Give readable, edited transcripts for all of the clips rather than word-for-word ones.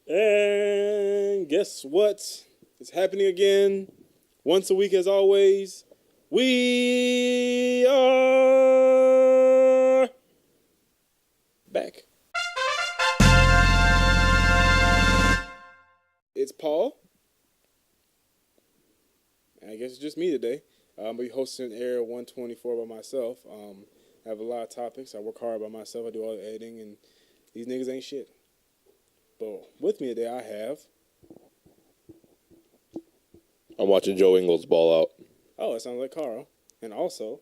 And guess what? It's happening again. Once a week, as always. We are back. It's Paul. I guess it's just me today. I'll be hosting Air 124 by myself. I have a lot of topics. I work hard by myself. I do all the editing, and these niggas ain't shit. But with me today, I have... I'm watching Joe Ingles ball out. Oh, it sounds like Carl. And also...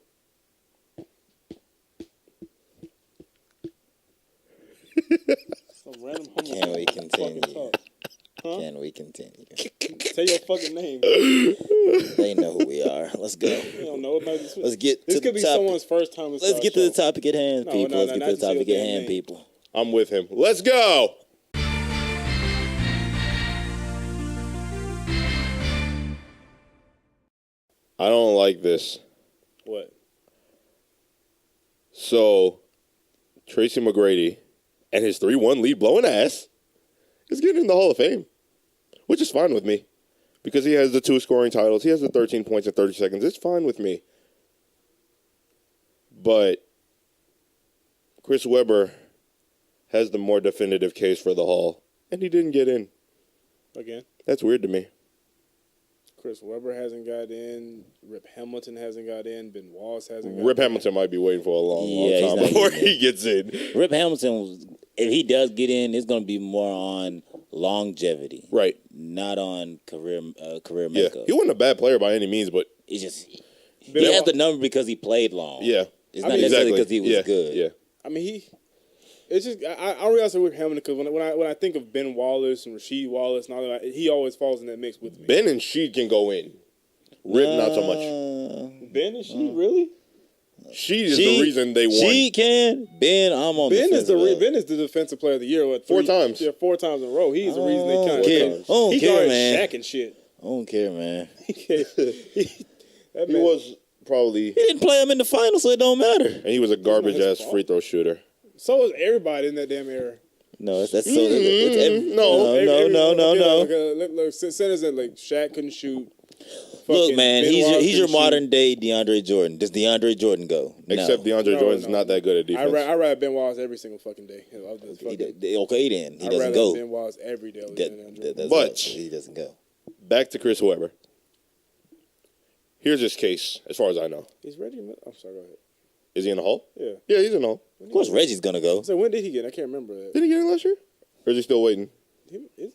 some random homo. Can we continue? Huh? Can we continue? Say your fucking name. They know who we are. Let's go. You don't know. Let's get to this the could be topic. someone's first time. Let's get to the topic at hand, No, people. no, Let's no, get to the not topic your at hand, name. people. I'm with him. Let's go. I don't like this. What? So, Tracy McGrady and his 3-1 lead blowing ass is getting in the Hall of Fame, which is fine with me because he has the 2 scoring titles. He has the 13 points in 30 seconds. It's fine with me. But Chris Webber has the more definitive case for the Hall, and he didn't get in. Again? That's weird to me. Chris Webber hasn't got in. Rip Hamilton hasn't got in. Ben Wallace hasn't got Rip in. Hamilton might be waiting for a long he's time not before getting he gets in. Rip Hamilton, if he does get in, it's going to be more on longevity, Right. not on career Yeah. makeup. He wasn't a bad player by any means, but It's just Ben he has Wa- the number because he played long. yeah. It's not necessarily because he was yeah. good. Yeah. I mean, it's just I realize Rip Hamilton because when I think of Ben Wallace and Rasheed Wallace and all that, he always falls in that mix with me. Ben and Sheed can go in. Rip, not so much. Ben and Sheed, really? Sheed is the reason they won. She can. Ben, I'm on Ben is defensive. Ben is the defensive player of the year. What, 4 times. Yeah, 4 times in a row. He's the reason they I kind don't of care. times. I don't he care, guarded man. Shaq and shit. I don't care, man. He was probably, He didn't play him in the final, so it don't matter. and he was a garbage his ass fault. free throw shooter. So was everybody in that damn era. No, that's so. No. No. Look, centers that like Shaq couldn't shoot. Look, man, Ben Wallace he's your couldn't modern shoot. day DeAndre Jordan. Does DeAndre Jordan go? No. Except DeAndre No, Jordan's no. not that good at defense. I ride Ben Wallace every single fucking day. Okay, then he I'd doesn't rather go. Ben Wallace every day. That's But- right. He doesn't go. Back to Chris Webber. Here's his case, as far as I know. Is Reggie Miller? I'm sorry, go ahead. Is he in the Hall? Yeah. Yeah, he's in the Hall. Of course, Reggie's gonna go. So when did he get? I can't remember that. Did he get in last year? Or is he still waiting? Is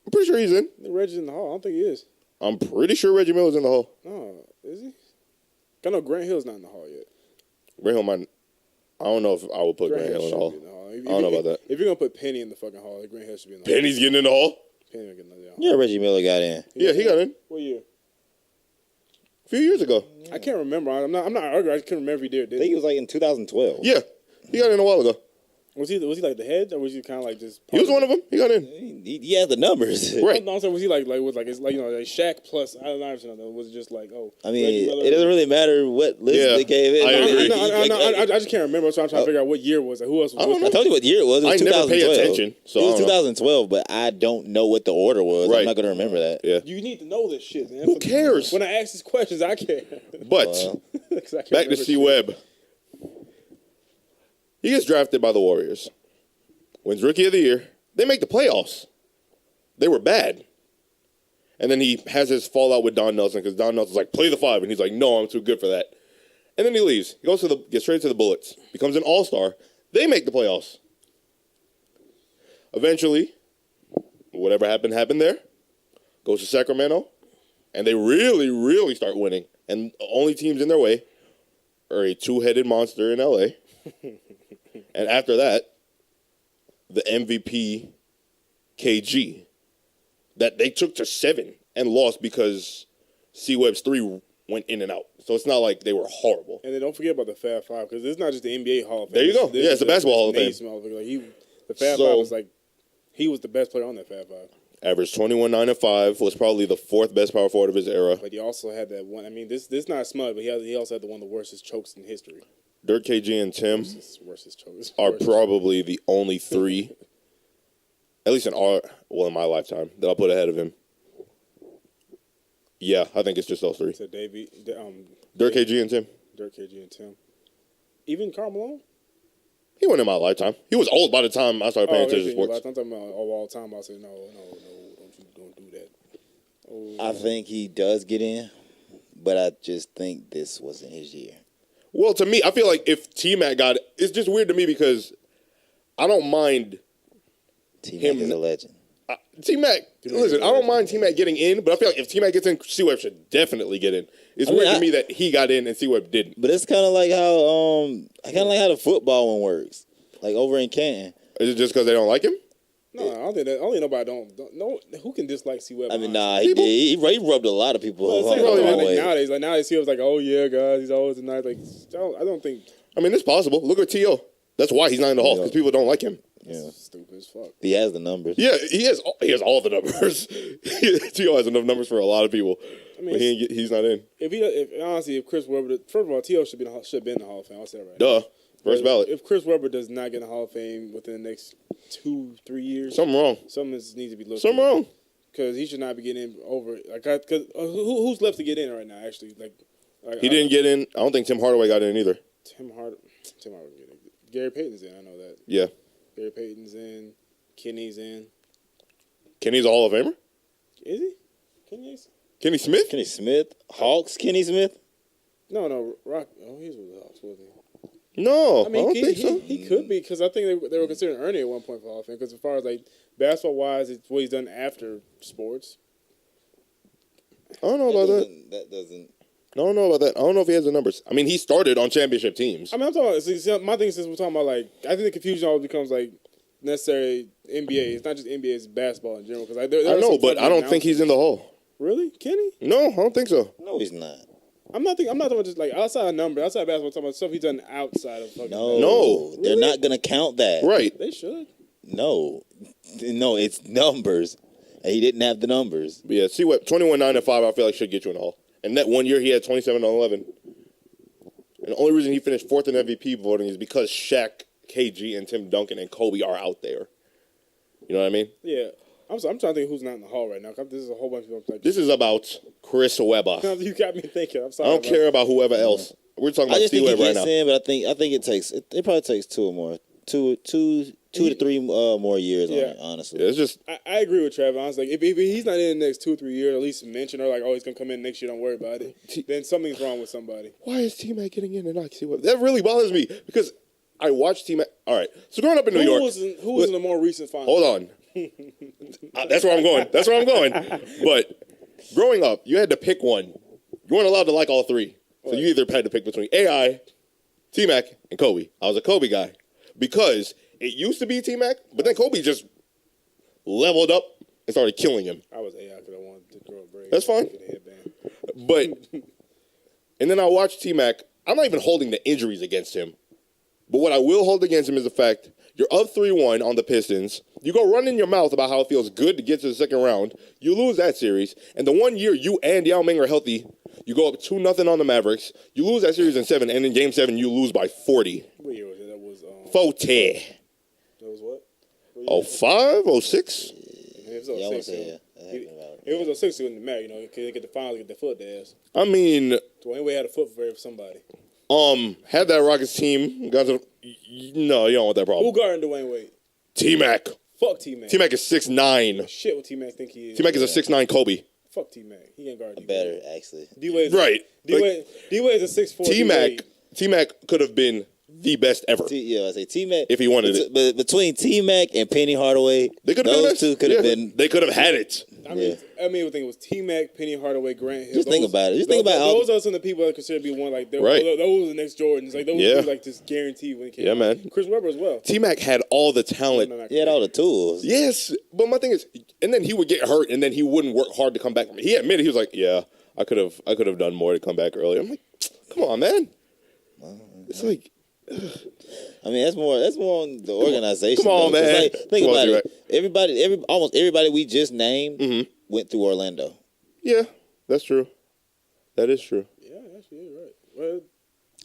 I'm pretty sure he's in. Reggie's in the Hall? I don't think he is. I'm pretty sure Reggie Miller's in the Hall. No, is he? I know Grant Hill's not in the Hall yet. Grant Hill might. I don't know if I would put Grant Hill in the should Hall. be in the Hall. I don't know about that. If you're gonna put Penny in the fucking Hall, Grant Hill should be in the Hall. Penny's getting in the Hall? Penny will get in the Hall. Yeah, Reggie Miller got in. Yeah, he got in What year? a few years ago. I can't remember. I'm not arguing. I just couldn't remember if he did. I think it was like in 2012. Yeah, he got in a while ago. Was he like the head, or was he kind of like just? He was one of them. He got in. He has the numbers. Right. No, I'm saying was he like it's like like Shaq plus? I don't understand. Was it just like I Reggie mean, Miller? it doesn't really matter what list Yeah, they gave in. I agree. I just can't remember. So I'm trying to figure out what year it was. Who else was? I don't with know. I told you what year it was. It was I never 2012. pay attention, so it I was don't know. 2012, but I don't know what the order was. Right. I'm not going to remember that. Yeah. You need to know this shit, man. Who cares? When I ask these questions, I care. But 'Cause I can't back to remember C. shit. Webb. He gets drafted by the Warriors. Wins Rookie of the Year. They make the playoffs. They were bad. And then he has his fallout with Don Nelson because Don Nelson's like, play the 5. And he's like, no, I'm too good for that. And then he leaves. He gets straight to the Bullets. Becomes an all-star. They make the playoffs. Eventually, whatever happened there. Goes to Sacramento. And they really, really start winning. And the only teams in their way are a 2-headed monster in L.A. And after that, the MVP KG that they took to 7 and lost because C-Webb's 3 went in and out. So it's not like they were horrible. And then don't forget about the Fab Five because it's not just the NBA Hall of Fame. There you go. Yeah, it's the Basketball Hall of Fame. Like the Fab So- Five was like he was the best player on that Fab Five. Averaged 21, 9, and 5. Was probably the 4th best power forward of his era. But he also had that one. I mean, this not smug, but he also had the one of the worstest chokes in history. Dirk, KG, and Tim Worstest chokes are probably the only 3 at least in my lifetime, that I'll put ahead of him. Yeah, I think it's just those three. So Dirk, KG, and Tim. Dirk, KG, and Tim. Even Karl Malone? He wasn't in my lifetime. He was old by the time I started paying attention to sports. I'm talking about all time. I say no, don't do that. Oh. I think he does get in, but I just think this wasn't his year. Well, to me, I feel like if T-Mac got it, it's just weird to me because I don't mind T-Mac is a legend. T-Mac, listen, I don't mind T-Mac getting in, but I feel like if T-Mac gets in, C-Web should definitely get in. It's weird to me that he got in and C-Web didn't. But it's kind of like how the football one works, like over in Canton. Is it just because they don't like him? No, I don't think that. Only nobody don't know who can dislike C-Web. I mean, he rubbed a lot of people. Nowadays, C-Web's like, oh yeah, guys, he's always nice. Like, I don't think. I mean, it's possible. Look at T.O. That's why he's not in the Hall because people don't like him. Yeah, stupid as fuck. He has the numbers. Yeah, he has all the numbers. T.O. has enough numbers for a lot of people. I mean, but he's not in. If Chris Webber, first of all, T.O. should be in the Hall of Fame. I'll say that right now. Duh. First ballot. If Chris Webber does not get in the Hall of Fame within the next 2-3 years, something wrong. Something needs to be looked. Something wrong. Because he should not be getting in over. Who's left to get in right now? Actually, he didn't get in. I don't think Tim Hardaway got in either. Tim Hardaway get in. Gary Payton's in. I know that. Yeah. Gary Payton's in. Kenny's in. Kenny's a Hall of Famer? Is he? Kenny Smith? Kenny Smith? Hawks? Kenny Smith? No. Rock. Oh, he's with the Hawks, wasn't he? No, I don't think so. He could be because I think they were considering Ernie at one point for Hall of Fame. Because as far as like basketball wise, it's what he's done after sports. I don't know about that. That doesn't. I don't know about that. I don't know if he has the numbers. I mean, he started on championship teams. I mean, I'm talking about. See, my thing is, we're talking about like, I think the confusion always becomes like necessary NBA. It's not just NBA; it's basketball in general. Because I know, but I don't think he's in the Hall. Really, Kenny? No, I don't think so. No, he's not. I'm not talking about just like outside of numbers, outside of basketball. I'm talking about stuff he's done outside of fucking. No, they're not gonna count that. Right? They should. No, it's numbers, and he didn't have the numbers. But yeah, see what 21, 9, and 5. I feel like should get you in the Hall. And that one year he had 27 and 11. And the only reason he finished fourth in MVP voting is because Shaq, KG, and Tim Duncan and Kobe are out there. You know what I mean? Yeah. I'm trying to think who's not in the Hall right now. This is a whole bunch of people. This is about Chris Webber. You got me thinking. I'm sorry. I don't care about whoever else. We're talking about Steve Webb right now. In, but I think it probably takes two to three more years on it, honestly. Yeah, it's just I agree with Trevor. Honestly, like, if he's not in the next 2 or 3 years, at least mention or like, oh, he's gonna come in next year. Don't worry about it. Then something's wrong with somebody. Why is T-Mac getting in and not C Webb? That really bothers me because I watched T-Mac. All right, so growing up in New York, who was in the more recent final? Hold on, that's where I'm going. That's where I'm going. But growing up, you had to pick one. You weren't allowed to like all three, so you either had to pick between AI, T-Mac, and Kobe. I was a Kobe guy because it used to be T-Mac, but then Kobe just leveled up and started killing him. I was AI because I wanted to throw a break. That's fine. But, and then I watched T-Mac. I'm not even holding the injuries against him. But what I will hold against him is the fact you're up 3-1 on the Pistons. You go running your mouth about how it feels good to get to the second round. You lose that series. And the 1 year you and Yao Ming are healthy, you go up 2-0 on the Mavericks. You lose that series in 7, and in Game 7 you lose by 40. What year was it? That was 40. That was what? 05, 06? It was 06. It was 06 when the Mac, they get the finals, get their foot ass. I mean, Dwayne Wade had a foot for somebody. Had that Rockets team got to, no, you don't want that problem. Who guarding Dwayne Wade? T-Mac. Fuck T-Mac. T-Mac is 6'9". Shit, what T-Mac think he is? T-Mac is a 6'9" Kobe. Fuck T-Mac. He ain't guard D-Wade. Better, actually. D-Wade. Right. D-Wade is a 6'4". T-Mac could have been the best ever. I say T-Mac. If he wanted it. But between T-Mac and Penny Hardaway, those two could have been. They could have had it. I mean, I think it was T-Mac, Penny Hardaway, Grant Hill. Just think about it. Those are some of the people that consider to be one like those were the next Jordans. Like those were like just guaranteed when it came. Yeah, out. man. Chris Webber as well. T-Mac had all the talent. He had all the tools. Yes, but my thing is, and then he would get hurt, and then he wouldn't work hard to come back. He admitted he was like, "Yeah, I could have done more to come back earlier." I'm like, "Come on, man." It's like. I mean, that's more on the organization. Come on, man. Like, think about it. Almost everybody we just named went through Orlando. Yeah, that's true. That is true. Yeah, actually, you're right. Well,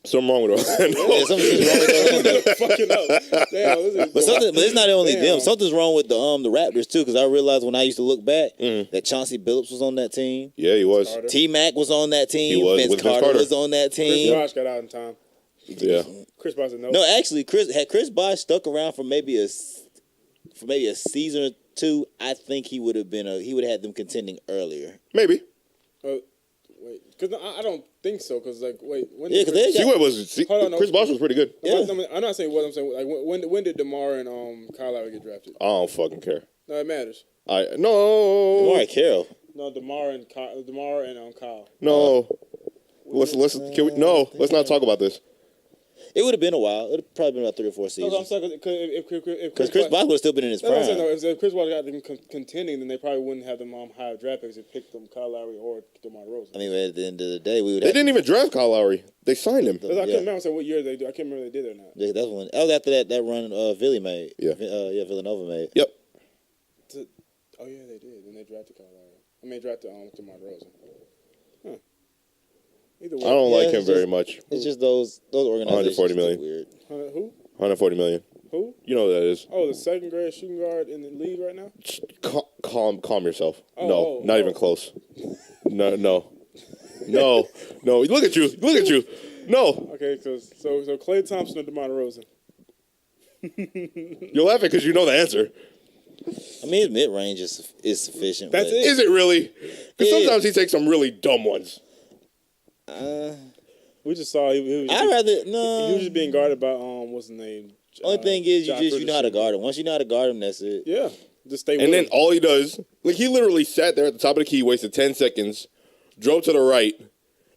Something wrong with Orlando. Yeah, something's wrong with Orlando. Fucking up. Damn, But it's not only Damn. them. Something's wrong with the Raptors too. Because I realized when I used to look back that Chauncey Billups was on that team. Yeah, he was. Carter. T Mac was on that team. He was, Vince with Vince Carter Carter. was on that Chris team. Bosh got out in time. Yeah. Chris Bosh said no. No, actually, Chris Bosh stuck around for maybe a season or two. I think he would have had them contending earlier. Maybe. Wait, because I don't think so. Because wait, when Yeah, did 'cause they got- C-Web was. Hold on, no. Chris Bosh was pretty good. Yeah. I'm not saying what I'm saying. Like when did DeMar and Kyle Lowry get drafted? I don't fucking care. No, it matters. No. Mark Carroll. No, DeMar and Kyle. No. Let's not talk about this. It would have been a while. It would have probably been about 3 or 4 No, I'm seasons. saying if Because Chris Bosh would have still been in his That's what I'm prime. saying, though. If Chris Bosh got them contending, then they probably wouldn't have them higher draft picks. They picked them Kyle Lowry or DeMar DeRozan. I mean, at the end of the day, we would. They didn't even draft Kyle Lowry. They signed him. I couldn't remember what year they do. I can't remember if they did or not. Yeah, that's when. That was after that run Villy made. Yeah. Villanova made. Yep. Oh yeah, they did. Then they drafted Kyle Lowry. I mean, drafted DeMar DeRozan. Huh. Either way. I don't like it's him very just- much. It's just those organizations. 140 million. Weird. Who? 140 million. Who? You know who that is. Oh, the second grade shooting guard in the league right now. Calm yourself. Oh, Not even close. No. Look at you. No. Okay, so Klay Thompson or DeMar DeRozan? You're laughing because you know the answer. I mean, his mid range is sufficient. That's but, it. Is it really? Because Yeah. sometimes he takes some really dumb ones. We just saw he was. I'd rather He no. was just being guarded by what's his name? Only thing is, Josh you know how to Richardson. guard him. Once you know how to guard him, that's it. Yeah, just stay. And with then him. all he does, like he literally sat there at the top of the key, wasted 10 seconds, drove to the right,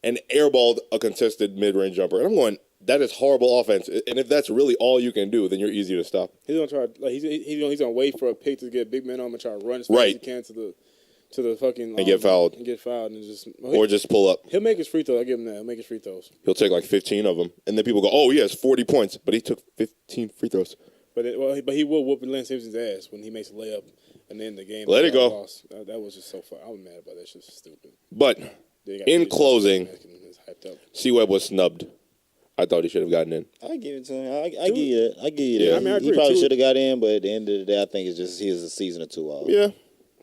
and airballed a contested mid-range jumper. And I'm going, that is horrible offense. And if that's really all you can do, then you're easy to stop. He's gonna try. Like he's gonna wait for a pick to get a big man on him and try to run as fast Right. as he can to the fucking And get fouled. and just Or just pull up. he'll make his free throws. I give him that. He'll make his free throws. He'll take like 15 of them. And then people go, oh, he has 40 points. But he took 15 free throws. But he will whoop Lance Simpson's ass when he makes a layup and then the game. Let it go. Lost. That was just so fun. I was mad about that. Shit was stupid. But They got in PJ closing, It's hyped up. C-Web was snubbed. I thought he should have gotten in. I give it to him. I give you that. I give you Yeah. that. I mean, I he agree, probably too. should have got in, but at the end of the day, I think it's just he is a season or two off. Yeah.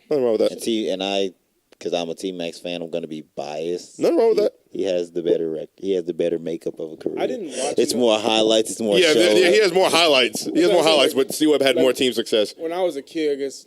Nothing wrong with that. Because I'm a T-Max fan, I'm going to be biased. Nothing wrong with that. He has the better makeup of a career. I didn't watch It's him. more highlights. It's more Yeah, shows. he has more highlights. He has more highlights, but C-Web had more team success. When I was a kid, I guess,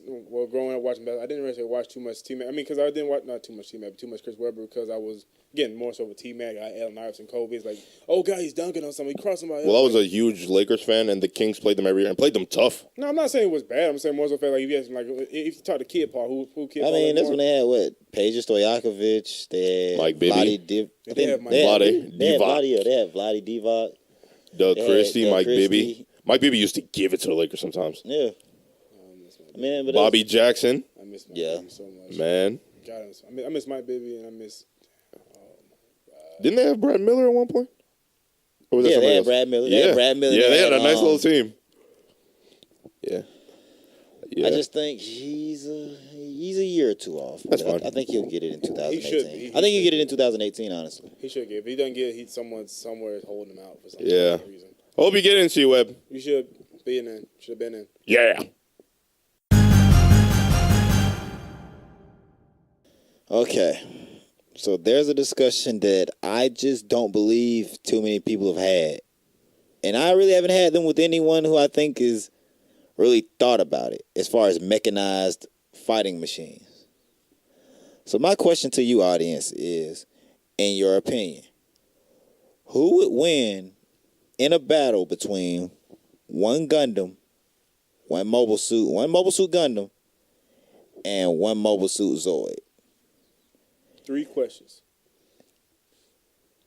growing up watching basketball, I didn't really watch too much T-Mac. I mean, because I didn't watch, not too much T-Mac, but too much Chris Webber, because I was, again, more so with T-Mac, Allen Iverson, Kobe. It's like, oh, God, he's dunking on somebody, he crossed somebody Well, I else. was a huge Lakers fan, and the Kings played them every year and played them tough. No, I'm not saying it was bad. I'm saying more so like, if you ask him, like, if you talk to Kid Paul, who Kid I Paul mean, like that's more? when they had what? Paige Stojakovic. They had Mike Bibby. Vlade Div- I They think had Mike they had- Vlade They had Divac. Vlade. They had Vlade Divac. Doug They had Christie, Doug Mike Christie. Bibby. Mike Bibby used to give it to the Lakers sometimes. Yeah. I mean, but Bobby Jackson, I miss Mike Yeah. Bibby so much. man. God, I miss Mike Bibby, and I miss... Didn't they have Brad Miller at one point? Or was that Yeah, they somebody had else? Brad Miller. They Yeah, had Brad Miller. Yeah, they had a had, nice little team. Yeah. I just think he's a year or two off. That's fine. I think he'll get it in 2018. He should be. I think he'll get it in 2018, honestly. He should get. If he doesn't get it, he's someone somewhere is holding him out for some Yeah. reason. Hope you get in, C-Web. You should be in there. Should have been in. Yeah. Okay. So there's a discussion that I just don't believe too many people have had. And I really haven't had them with anyone who I think is really thought about it as far as mechanized fighting machines. So my question to you, audience, is, in your opinion, who would win in a battle between one Gundam, one mobile suit Gundam, and one mobile suit Zoid? 3 questions.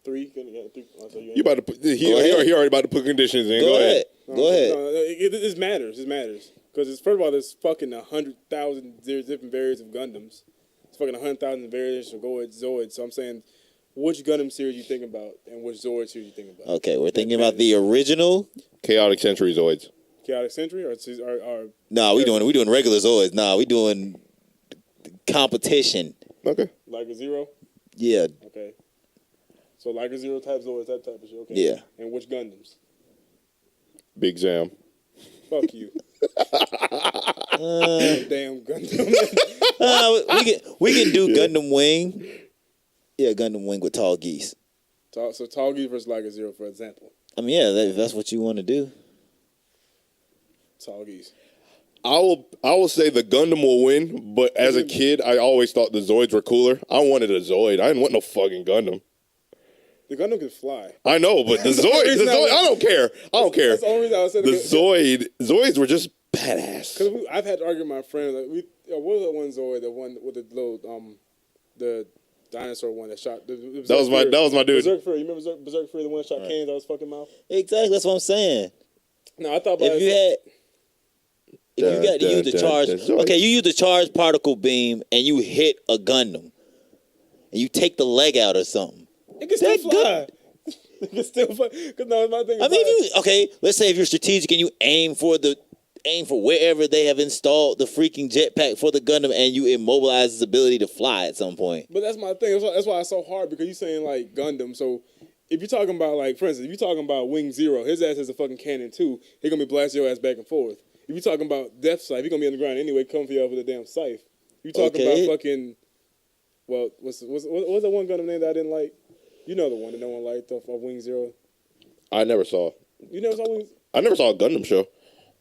3. Oh, so You about to put, he Go ahead. already about to put conditions in. Go ahead. No, Go ahead. No, it matters. It matters. Because first of all, there's fucking 100,000 different variants of Gundams. It's fucking 100,000 variants of Zoids. So I'm saying, which Gundam series you think about, and which Zoid series you think about? Okay, we're thinking about the original. Chaotic Century Zoids. Chaotic Century or No, we doing regular Zoids. No, we doing competition. Okay. like a 0? Yeah, Okay. So like a zero type Zoids, that type of shit. Okay. Yeah. And which Gundams? Big Zam. Fuck you. Damn Gundam. we can do Gundam Wing. Yeah, Gundam Wing with Tall Geese. So Tall Geese versus like a zero, for example. I mean, yeah, if that's what you want to do. Tall Geese. I will say the Gundam will win, but as a kid, I always thought the Zoids were cooler. I wanted a Zoid. I didn't want no fucking Gundam. The Gundam can fly. I know, but the Zoid, I don't care. I don't care. That's the only reason I was saying the Zoids were just badass. Because I've had to argue with my friend. Like what was that one Zoid? The one with the little the dinosaur one that shot. That was my dude. Berserk Fury. You remember Berserk Fury, the one that shot Canes out his fucking mouth? Exactly, that's what I'm saying. No, I thought about If you got to use the charge, okay, you use the charged particle beam and you hit a Gundam, and you take the leg out or something. It can still fly. It can still fly. Cause no, my thing. I mean, let's say if you're strategic and you aim for wherever they have installed the freaking jetpack for the Gundam, and you immobilize its ability to fly at some point. But that's my thing. That's why it's so hard, because you're saying like Gundam. So if you're talking about, like, for instance, if you're talking about Wing Zero, his ass has a fucking cannon too. He's gonna be blasting your ass back and forth. If you're talking about Death Scythe, he's gonna be on the ground anyway, coming for you with a damn scythe. You talking about fucking, well, what's that one Gundam name that I didn't like? You know the one that no one liked of Wing Zero. I never saw. You never saw Wing? I never saw a Gundam show,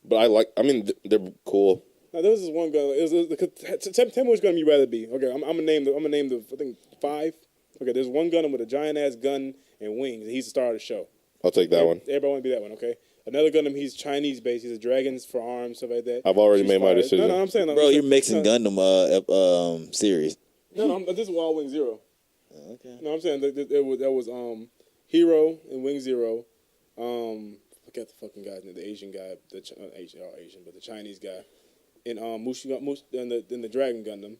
but I mean, they're cool. Now there was this one Gundam. Tell me which Gundam you'd rather be. Okay, I'm gonna name the I think 5. Okay, there's one Gundam with a giant ass gun and wings, and he's the star of the show. I'll take that one. Everybody want to be that one, okay? Another Gundam, he's Chinese based. He's a dragons for arms, stuff like that. I've already made my decision. No, I'm saying, like, bro, you're mixing Gundam series. No, this is all Wing Zero. Okay. No, I'm saying that was Hero and Wing Zero. Forget the fucking guy's name, the Asian guy, Asian, but the Chinese guy. In in the Dragon Gundam,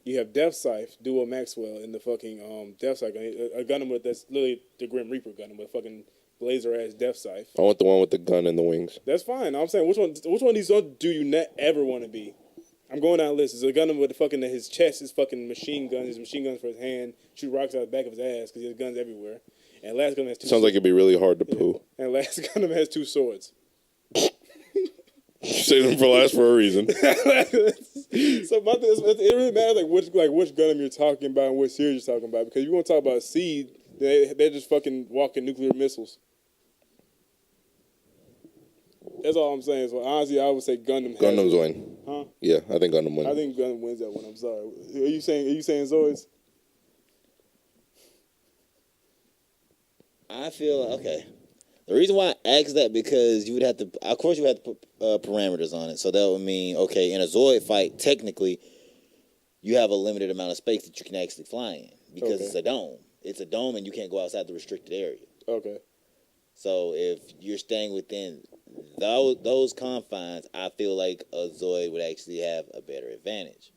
you have Death Scythe, Duo Maxwell, in the fucking Death Scythe, a Gundam that's literally the Grim Reaper Gundam with fucking laser ass Death Scythe. I want the one with the gun and the wings. That's fine. I'm saying which one of these do you not ever want to be? I'm going down the list. It's a Gundam with the fucking his chest is fucking machine guns. His machine guns for his hand, shoot rocks out the back of his ass because he has guns everywhere. And last Gundam has 2 Sounds like it'd be really hard to poo. And last Gundam has 2 swords. Save them for last for a reason. So my thing is, it really matters which Gundam you're talking about and which series you're talking about, because if you want to talk about Seed, they're just fucking walking nuclear missiles. That's all I'm saying. So honestly, I would say Gundam. Gundam's win. Huh? Yeah, I think Gundam wins. I think Gundam wins that one. I'm sorry. Are you saying Zoids? I feel okay. The reason why I asked that, because you would have to, of course, you would have to put parameters on it. So that would mean, okay, in a Zoid fight, technically, you have a limited amount of space that you can actually fly in, because it's a dome. It's a dome, and you can't go outside the restricted area. Okay. So if you're staying within those confines, I feel like a Zoid would actually have a better advantage.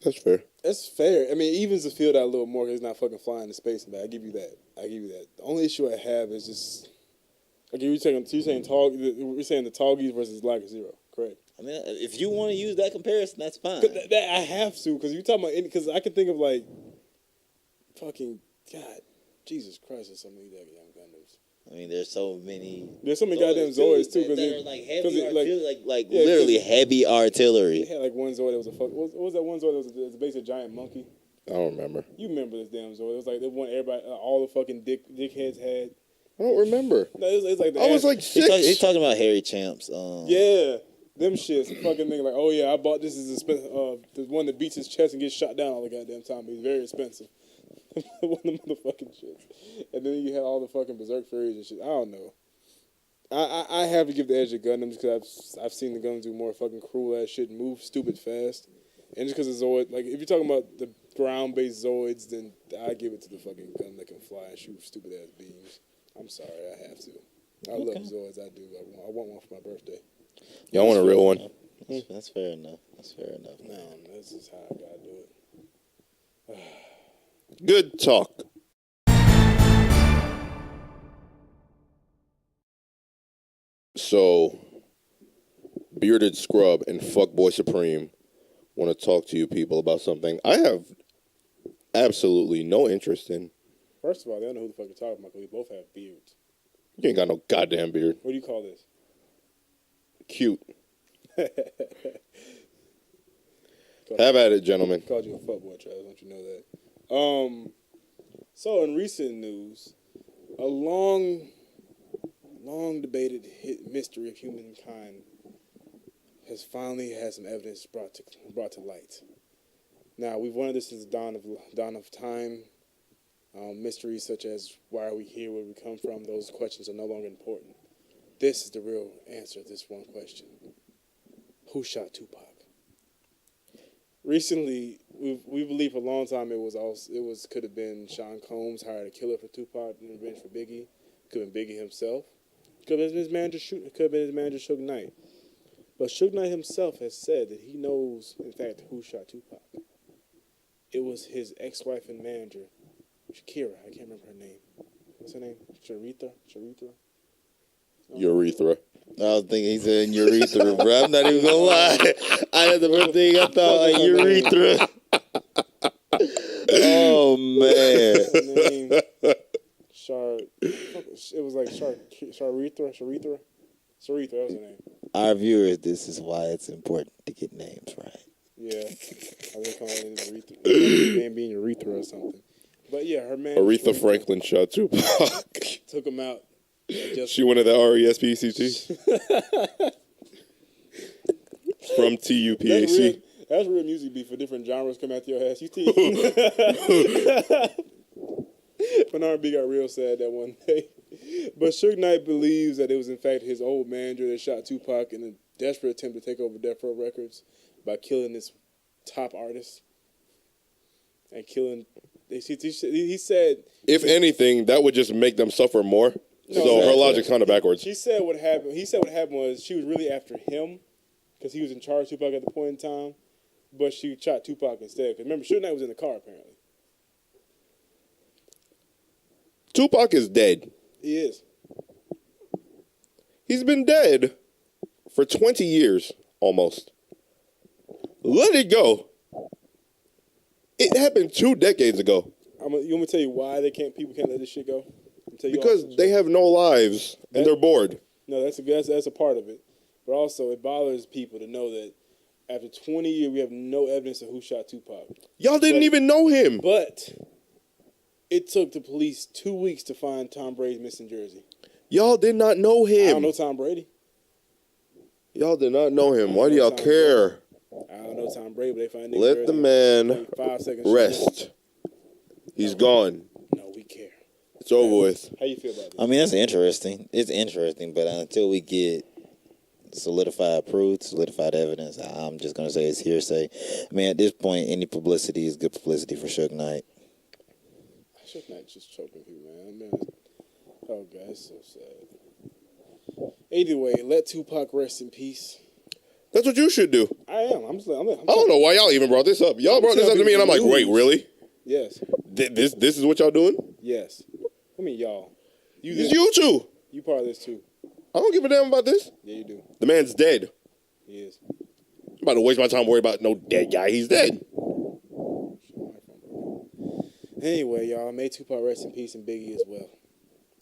That's fair. That's fair. I mean, it evens the field out a little more because he's not fucking flying in space. Man, I give you that. The only issue I have is just, okay, you're saying the Tall Geese versus Lager Zero, correct? I mean, if you want to use that comparison, that's fine. That I have to, because you're talking about, because I can think of like, fucking, God, Jesus Christ, there's so many damn Gundams. I mean, there's so many. There's so many goddamn Zoids too, because they're like heavy artillery, literally heavy artillery. They had like one Zoid that was what was that one Zoid that was basically a giant monkey? I don't remember. You remember this damn Zoid? It was like they want everybody, all the fucking dickheads had. I don't remember. No, it's like I was like 6. He's talking about Harry Champs. Yeah, them shits. Fucking nigga like, oh yeah, I bought this as expensive. The one that beats his chest and gets shot down all the goddamn time. He's very expensive. One of the motherfucking shits. And then you had all the fucking Berserk Furies and shit. I don't know. I have to give the edge to Gundams because I've seen the Gundams do more fucking cruel ass shit and move stupid fast. And just because of Zoid, like if you're talking about the ground based Zoids, then I give it to the fucking Gundam that can fly and shoot stupid ass beams. I'm sorry, I have to. I love Zoids, I do. I want one for my birthday. Yeah, I want a real one. That's fair enough. Man, this is how I gotta do it. Good talk. So, Bearded Scrub and Fuckboy Supreme want to talk to you people about something. I have absolutely no interest in. First of all, they don't know who the fuck you're talking about because we both have beards. You ain't got no goddamn beard. What do you call this? Cute. Have at it, gentlemen. Called you a fuckboy, Travis. Don't you know that? So in recent news, a long debated mystery of humankind has finally had some evidence brought to light. Now we've wondered this since the dawn of time. Mysteries such as why are we here, where we come from, those questions are no longer important. This is the real answer to this one question: who shot Tupac? Recently, we believed for a long time could have been Sean Combs hired a killer for Tupac in revenge for Biggie. Could have been Biggie himself. Could have been his manager. Could have been his manager, Suge Knight. But Suge Knight himself has said that he knows, in fact, who shot Tupac. It was his ex-wife and manager, Shakira. I can't remember her name. What's her name? Charitra? Urethra. I was thinking he said urethra, bro. I'm not even gonna lie. I had the first thing I thought, like, urethra. Oh man. Her name, it was like Charitra. That was her name. Our viewers, this is why it's important to get names right. Yeah, I was calling it urethra. Name being urethra or something. But yeah, her man Aretha Franklin shot Tupac. took him out. She wanted the RESPCT. From TUPAC. That's real music beat for different genres come out your ass. You see. When R&B got real sad that one day. But Suge Knight believes that it was in fact his old manager that shot Tupac in a desperate attempt to take over Death Row Records by killing this top artist. And killing... He said... If anything, that would just make them suffer more. No, so her logic's kind of backwards. He said what happened was she was really after him because he was in charge of Tupac at the point in time, but she shot Tupac instead. Because remember, Suge Knight was in the car apparently. Tupac is dead. He is. He's been dead for 20 years, almost. Let it go. It happened 2 decades ago. You want me to tell you why people can't let this shit go? Because they have no lives and they're bored. No, that's a part of it. But also, it bothers people to know that after 20 years, we have no evidence of who shot Tupac. Y'all didn't even know him. But it took the police 2 weeks to find Tom Brady's missing jersey. Y'all did not know him. I don't know Tom Brady. Y'all did not know him. Why do y'all care? I don't know Tom Brady, but they find Let the man 5 seconds rest. He's gone. No, we care. It's over with. How you feel about this? I mean, that's interesting. It's interesting, but until we get solidified proof, solidified evidence, I'm just going to say it's hearsay. I mean, at this point, any publicity is good publicity for Suge Knight. Suge Knight's just choking people, man. Oh, God, it's so sad. Anyway, let Tupac rest in peace. That's what you should do. I am. I'm I don't know why y'all even brought this up. Y'all brought this up to me, and I'm like, wait, really? Yes. This is what y'all doing? Yes. I mean, y'all. It's you two. You part of this, too. I don't give a damn about this. Yeah, you do. The man's dead. He is. I'm about to waste my time worrying about no dead guy. He's dead. Anyway, y'all, may Tupac rest in peace and Biggie as well.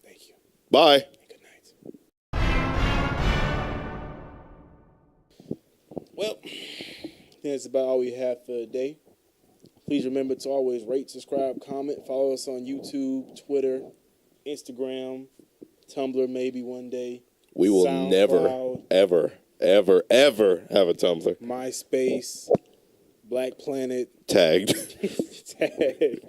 Thank you. Bye. And good night. Well, that's about all we have for today. Please remember to always rate, subscribe, comment, follow us on YouTube, Twitter, Instagram, Tumblr maybe one day. We will SoundCloud, never, ever have a Tumblr. MySpace, Black Planet. Tagged. Tag.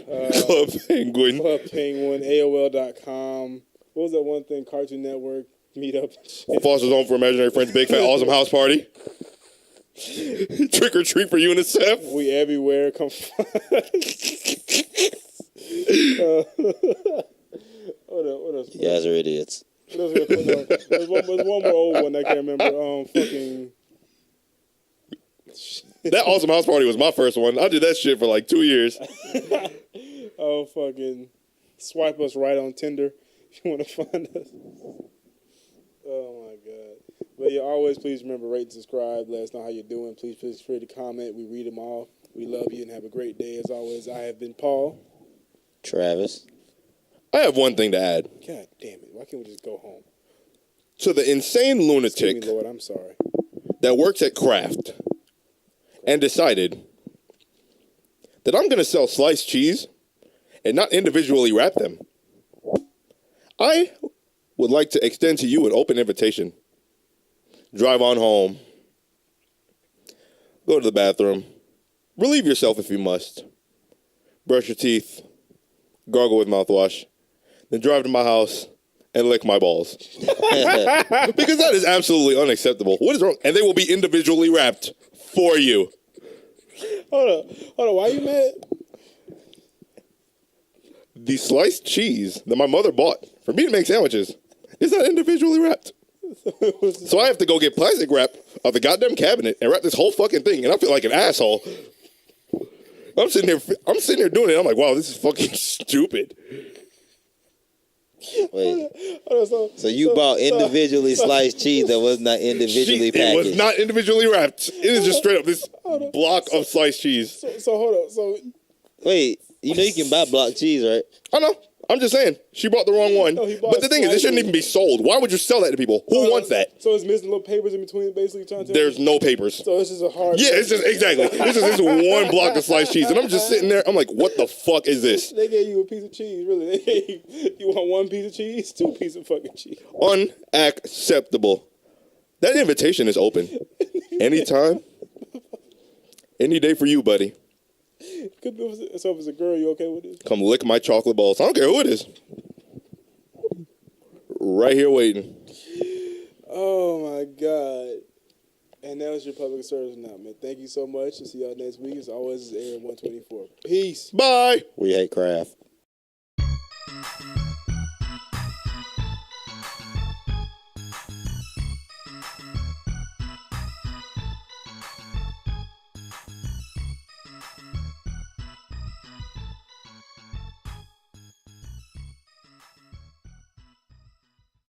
Club Penguin. Club Penguin, AOL.com. What was that one thing? Cartoon Network, Meetup. Foster's Home for Imaginary Friends, Big Fat Awesome House Party. Trick or Treat for UNICEF. We everywhere. Come what else? You guys are idiots. There's one more old one I can't remember. Fucking. That Awesome House Party was my first one. I did that shit for like 2 years. Oh, fucking. Swipe us right on Tinder if you want to find us. Oh, my God. But yeah, always please remember, rate and subscribe. Let us know how you're doing. Please feel free to comment. We read them all. We love you and have a great day. As always, I have been Paul. Travis. I have one thing to add. God damn it. Why can't we just go home? To the insane lunatic Excuse me, Lord, I'm sorry. that works at Kraft and decided that I'm going to sell sliced cheese and not individually wrap them, I would like to extend to you an open invitation. Drive on home. Go to the bathroom. Relieve yourself if you must. Brush your teeth. Gargle with mouthwash. Then drive to my house and lick my balls. Because that is absolutely unacceptable. What is wrong? And they will be individually wrapped for you. Hold on. Why are you mad? The sliced cheese that my mother bought for me to make sandwiches is not individually wrapped. So I have to go get plastic wrap out the goddamn cabinet and wrap this whole fucking thing, and I feel like an asshole. I'm sitting here doing it. I'm like, wow, this is fucking stupid. Wait. So you bought individually sliced cheese that was not individually packaged. It was not individually wrapped. It is just straight up this block of sliced cheese. So hold on. So wait, you know you can buy block cheese, right? I know. I'm just saying. She bought the wrong one. No, he bought But the thing is, it shouldn't even be sold. Why would you sell that to people? Who wants that? So it's missing little papers in between, basically trying to. There's no papers. So it's just a hard. Yeah, it's just exactly. It's just this one block of sliced cheese, and I'm just sitting there. I'm like, what the fuck is this? They gave you a piece of cheese, really. They gave you want one piece of cheese, two pieces of fucking cheese. Unacceptable. That invitation is open. Anytime. Any day for you, buddy. So if it's a girl, you okay with this? Come lick my chocolate balls. I don't care who it is. Right here waiting. Oh my God. And that was your public service announcement. Thank you so much. I'll see y'all next week. As always, it's Aaron 124. Peace. Bye. We hate Kraft.